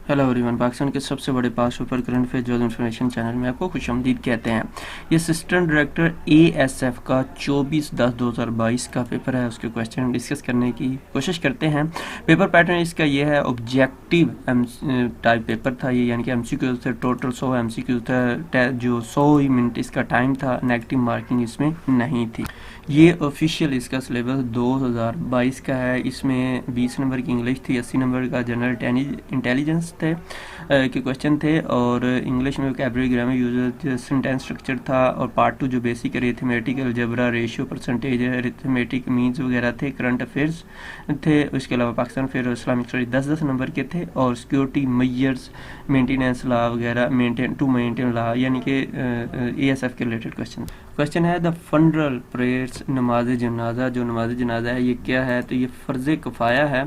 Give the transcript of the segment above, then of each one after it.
Hello everyone, Pakistan के सबसे बड़े past paper current affair job information channel में आपको खुशामदीद कहते हैं। ये असिस्टेंट डायरेक्टर एएसएफ का 24/10/2022 का पेपर है, उसके क्वेश्चन डिस्कस करने की कोशिश करते हैं। पेपर पैटर्न इसका ये है, ऑब्जेक्टिव टाइप पेपर था ये, यानी कि एमसीक्यू थे। टोटल 100 एमसीक्यू था, जो 100 ही मिनट इसका टाइम था। नेगेटिव मार्किंग इसमें नहीं थी। ये ऑफिशियल इसका सिलेबस 2022 का है। इसमें 20 नंबर की इंग्लिश थी, 80 नंबर का जनरल इंटेलिजेंस थे के क्वेश्चन थे, और इंग्लिश में vocabulary, grammar, user, sentence structure था। और पार्ट 2 जो basic arithmetic, algebra, ratio, percentage, arithmetic means वगैरह थे। करंट अफेयर्स थे। उसके अलावा पाकिस्तान अफेयर और इस्लामिक स्टडी 10-10 नंबर के थे। और सिक्योरिटी मेजर्स, मेंटेनेंस लॉ वगैरह, मेंटेन लॉ, यानी कि एएसएफ के रिलेटेड क्वेश्चन है। द फंडरल प्रेयर्स, नमाज जनाजा, जो नमाज जनाजा है ये क्या है? तो ये फ़र्ज़ किफ़ाया है।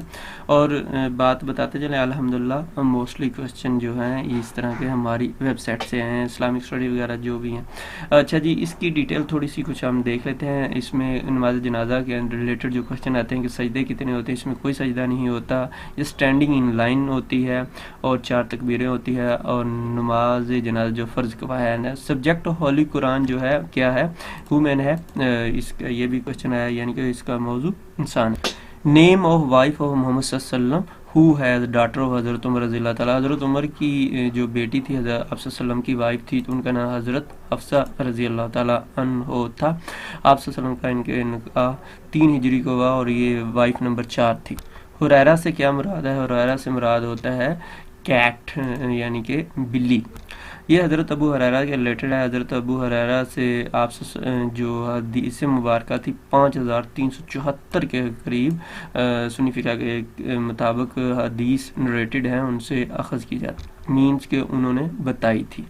और बात बताते चले, अल्हम्दुलिल्लाह मोस्टली क्वेश्चन जो हैं ये इस तरह के हमारी वेबसाइट से हैं, इस्लामिक स्टडी वगैरह जो भी हैं। अच्छा जी, इसकी डिटेल थोड़ी सी कुछ हम देख लेते हैं। इसमें नमाज जनाजा के रिलेटेड जो क्वेश्चन आते हैं कि सजदे कितने होते हैं, इसमें कोई सजदा नहीं होता। ये स्टैंडिंग इन लाइन होती है और 4 तकबीरें होती है। और नमाज जनाजा जो फ़र्ज़ किफ़ाया है, सब्जेक्ट होली कुरान जो है क्या है, वुमेन है। इसका ये भी क्वेश्चन आया, यानी कि इसका मौजू इंसान है। Name of wife of Mohammad सल्लल्लाहु अलैहि वसल्लम हु हैज़ डॉटर ऑफ हज़रत उमर रज़ी अल्लाह ताला। हज़रत उमर की जो बेटी थी, हज़रत अफ़सा सल्लम की वाइफ थी, तो उनका नाम हज़रत अफ़सा रज़ी अल्लाह ताला अन्हो था। आप सल्लम का इनका 3 हिजरी को हुआ और ये वाइफ नंबर 4 थी। हुरैरा से क्या मुराद है? हुरैरा से मुराद होता है कैट, यानी कि बिल्ली। ये हज़रत अबू हुरैरा के रिलेटेड है। हज़रत अबू हुरैरा से आप जो हदीस मुबारक थी 5374 के करीब सुन्नी फ़िक़्ह के मुताबिक हदीस नरेटेड हैं, उनसे अख़ज़ की जाती, मीन्स के उन्होंने बताई थी।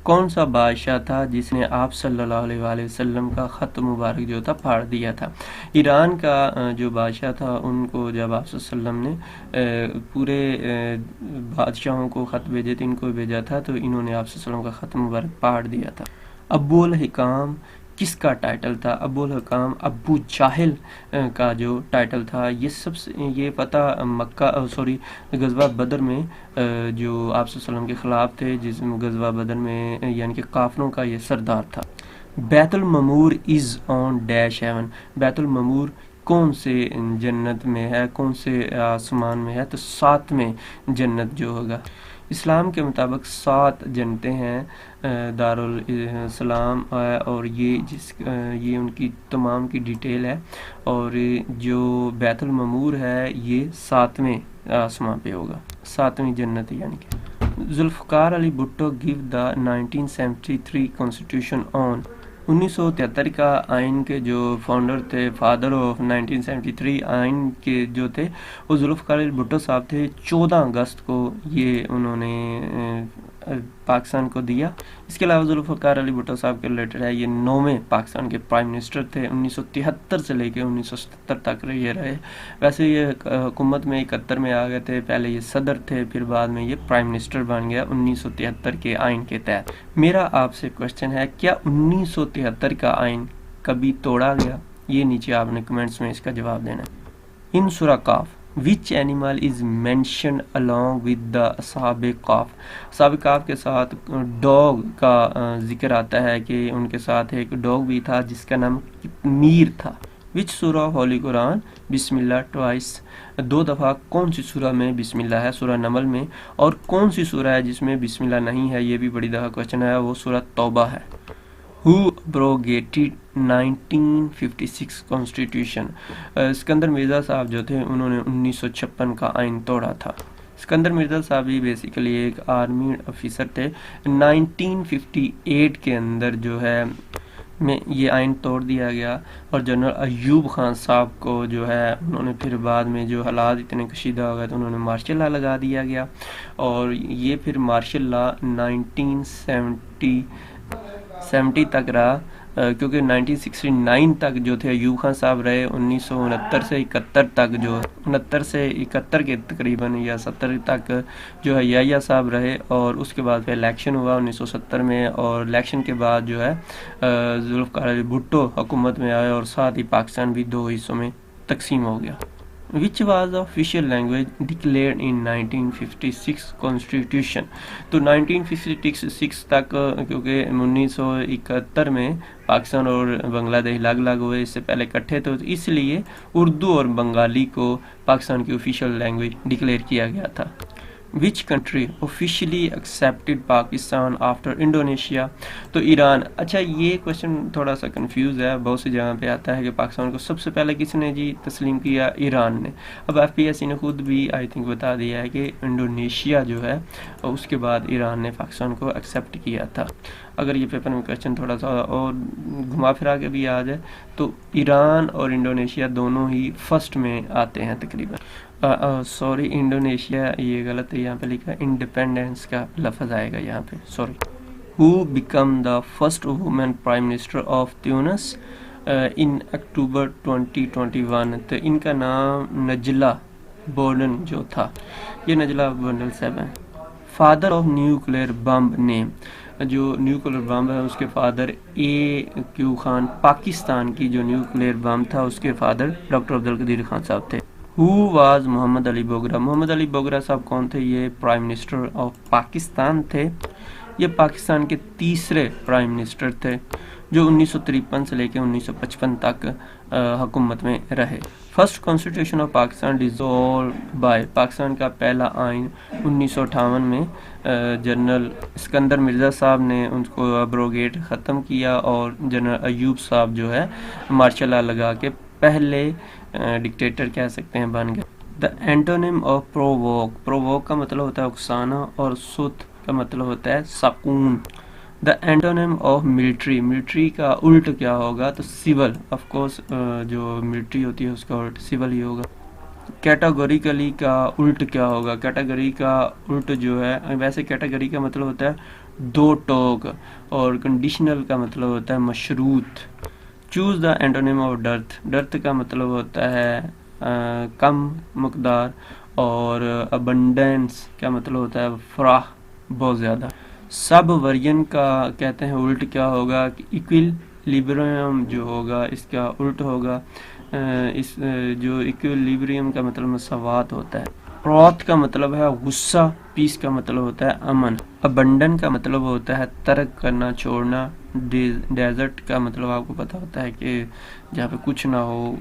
कौन सा बादशाह था जिसने आप सल्लल्लाहु अलैहि वसल्लम का ख़त मुबारक जो था फाड़ दिया था? ईरान का जो बादशाह था, उनको जब आप सल्लम ने पूरे बादशाहों को ख़त भेजे थे, इनको भेजा था, तो इन्होंने आप सल्लम का ख़त मुबारक फाड़ दिया था। अबुल हिकाम किसका टाइटल था? अबुल हिकाम अबू जाहिल का जो टाइटल था। ये पता गज़वा बदर में जो आप सल्लम के ख़िलाफ़ थे, जिस गज़वा बदर में यानी कि काफ़िरों का ये सरदार था। Baitul Mamur is on dash heaven. Baitul Mamur कौन से जन्नत में है, कौन से आसमान में है? तो 7वें जन्नत जो होगा। इस्लाम के मुताबिक 7 जन्नतें हैं, दारुल इस्लाम, और ये उनकी तमाम की डिटेल है। और जो बैतुल ममूर है ये 7वें आसमान पे होगा, 7वीं जन्नत यानी कि। Zulfikar Ali Bhutto give the 1973 constitution on. 1973 का आइन के जो फाउंडर थे, फादर ऑफ 1973 आइन के जो थे, वो जुल्फ़िकार अली भुट्टो साहब थे। 14 अगस्त को ये उन्होंने पाकिस्तान को दिया। इसके अलावा जुल्फ़िकार अली भुट्टो साहब के रिलेटेड है, ये 9वें पाकिस्तान के प्राइम मिनिस्टर थे। 1973 से लेकर 1977 तक ये रहे। वैसे ये हुकूमत में 71 में आ गए थे, पहले ये सदर थे, फिर बाद में ये प्राइम मिनिस्टर बन गया 1973 के आइन के तहत। मेरा आपसे क्वेश्चन है, क्या 1973 का आइन कभी तोड़ा गया? ये नीचे आपने कमेंट्स में इसका जवाब देना है। In Surah Kahf which animal is mentioned along with the Ashab Kahf. Ashab Kahf के साथ डॉग का जिक्र आता है कि उनके साथ एक डॉग भी था जिसका नाम मीर था। विच सूरा होली कुरान बिस्मिल्लाह ट्वाइस। 2 दफ़ा कौन सी सूरा में बिस्मिल्लाह है? सूरा नमल में। और कौन सी सूरा है जिसमें बिस्मिल्लाह नहीं है? ये भी बड़ी दफ़ा क्वेश्चन है, वो सूरा तौबा है। Who abrogated 1956 constitution. Sikandar Mirza साहब जो थे, उन्होंने 1956 का आइन तोड़ा था। सिकंदर मिर्ज़ा साहब भी बेसिकली एक आर्मी ऑफिसर थे। 1958 के अंदर जो है में ये आइन तोड़ दिया गया। और जनरल अयूब खान साहब को जो है, उन्होंने फिर बाद में जो हालात इतने कशीदा हो गए तो उन्होंने मार्शल लॉ लगा दिया गया। और ये फिर मार्शल लॉ 1970 तक रहा, क्योंकि 1969 तक जो थे अयूब खान साहब रहे। 1969 से 71 तक, जो 69 से 71 के तकरीबन या 70 तक जो है याह्या साहब रहे। और उसके बाद फिर इलेक्शन हुआ 1970 में, और इलेक्शन के बाद जो है जुल्फ़िकार अली भुट्टो हुकूमत में आए, और साथ ही पाकिस्तान भी 2 हिस्सों में तकसीम हो गया। Which was the official language declared in 1956 constitution. तो 1956 तक क्योंकि 1971 में पाकिस्तान और बांग्लादेश अलग अलग हुए, इससे पहले इकट्ठे थे, तो इसलिए उर्दू और बंगाली को पाकिस्तान की ऑफिशियल लैंग्वेज डिक्लेयर किया गया था। Which country officially accepted Pakistan after Indonesia. तो ईरान। अच्छा, ये क्वेश्चन थोड़ा सा कंफ्यूज है, बहुत सी जगह पे आता है कि पाकिस्तान को सबसे पहले किसने जी तस्लीम किया, ईरान ने। अब एफपीएससी ने खुद भी आई थिंक बता दिया है कि इंडोनेशिया जो है उसके बाद ईरान ने पाकिस्तान को एक्सेप्ट किया था। अगर ये पेपर में क्वेश्चन थोड़ा सा और घुमा फिरा के भी आ जाए तो ईरान और इंडोनेशिया दोनों ही फर्स्ट में आते हैं तकरीबन। सॉरी, इंडोनेशिया ये गलत है, यहाँ पे लिखा है इंडिपेंडेंस का लफ्ज़ आएगा यहाँ पे, sorry. Who became the first women prime minister of Tunis in October 2021। तो इनका नाम नजला बोर्डन जो था, ये नजला बोर्डन साहब हैं। Father of nuclear bomb name, जो न्यूक्लियर बम है उसके फादर AQ खान। पाकिस्तान की जो न्यूक्लियर बम था उसके फादर डॉक्टर अब्दुल कदीर खान साहब थे। Who was Mohammad Ali Bogra. मोहम्मद अली बोगरा साहब कौन थे? ये प्राइम मिनिस्टर ऑफ पाकिस्तान थे। ये पाकिस्तान के तीसरे प्राइम मिनिस्टर थे जो 1953 से लेकर 1955 तक हुकूमत में रहे। First constitution of Pakistan dissolve by, Pakistan का पहला आइन 1958 में जनरल सिकंदर मिर्ज़ा साहब ने उनको अब्रोगेट ख़त्म किया और जनरल अयूब साहब जो है मार्शल लॉ लगा के पहले डिक्टेटर कह सकते हैं बन गए। The antonym of provoke, provoke का मतलब होता है उकसाना और सुत का मतलब होता है सकून। The antonym of military, military का उल्ट क्या होगा? तो सिविल, ऑफ कोर्स जो मिलिट्री होती है उसका उल्ट सिविल ही होगा। कैटेगोरिकली का उल्ट क्या होगा? कैटेगरी का उल्ट जो है, वैसे कैटेगरी का मतलब होता है दो टोक और कंडीशनल का मतलब होता है मशरूत। Choose the antonym of dearth, dearth का मतलब होता है कम मकदार और अबंडेंस का मतलब होता है फराह, बहुत ज़्यादा। सब वर्जन का कहते हैं उल्ट क्या होगा? इक्विलिब्रियम जो होगा इसका उल्ट होगा इस जो इक्विलिब्रियम का मतलब मसावात होता है। रौत का मतलब है गुस्सा, पीस का मतलब होता है अमन। अबंडन का मतलब होता है तर्क करना, छोड़ना। डेजर्ट का मतलब आपको पता होता है कि जहाँ पे कुछ ना हो।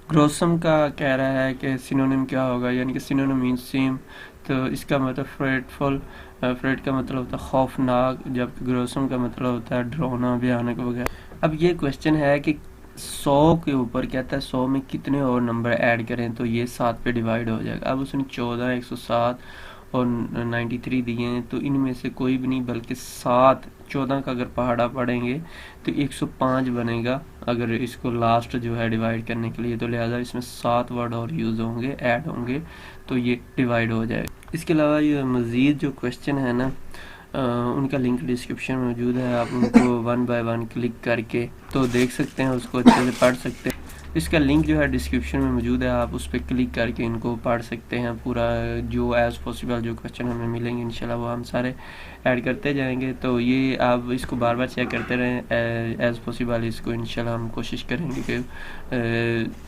ग्रोसम का कह रहा है कि सिनोनिम क्या होगा, यानी कि सिनोनिम मीन्स सेम, तो इसका मतलब फ्रेटफुल, फ्रेट का मतलब होता है खौफनाक, जबकि ग्रोसम का मतलब होता है डरावना, भयानक वगैरह। अब ये क्वेश्चन है कि 100 के ऊपर कहता है 100 में कितने और नंबर ऐड करें, तो ये 7 पे डिवाइड हो जाएगा। अब उसने 14, 107 और 93 दिए हैं, तो इनमें से कोई भी नहीं बल्कि 7, 14 का अगर पहाड़ा पढ़ेंगे तो 105 बनेगा अगर इसको लास्ट जो है डिवाइड करने के लिए, तो लिहाजा इसमें 7 वर्ड और यूज़ होंगे, ऐड होंगे, तो ये डिवाइड हो जाएगा। इसके अलावा ये मज़ीद जो क्वेश्चन है ना उनका लिंक डिस्क्रिप्शन में मौजूद है, आप उनको 1 बाय 1 क्लिक करके तो देख सकते हैं, उसको अच्छे से पढ़ सकते हैं। इसका लिंक जो है डिस्क्रिप्शन में मौजूद है, आप उस पर क्लिक करके इनको पढ़ सकते हैं पूरा, जो एज़ पॉसिबल जो क्वेश्चन हमें मिलेंगे इंशाल्लाह वो हम सारे ऐड करते जाएंगे। तो ये आप इसको बार बार चेक करते रहें, एज़ पॉसिबल इसको इंशाल्लाह हम कोशिश करेंगे कि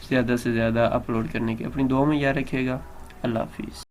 ज़्यादा से ज़्यादा अपलोड करने की। अपनी दुआ में याद रखिएगा। अल्लाह हाफिज़।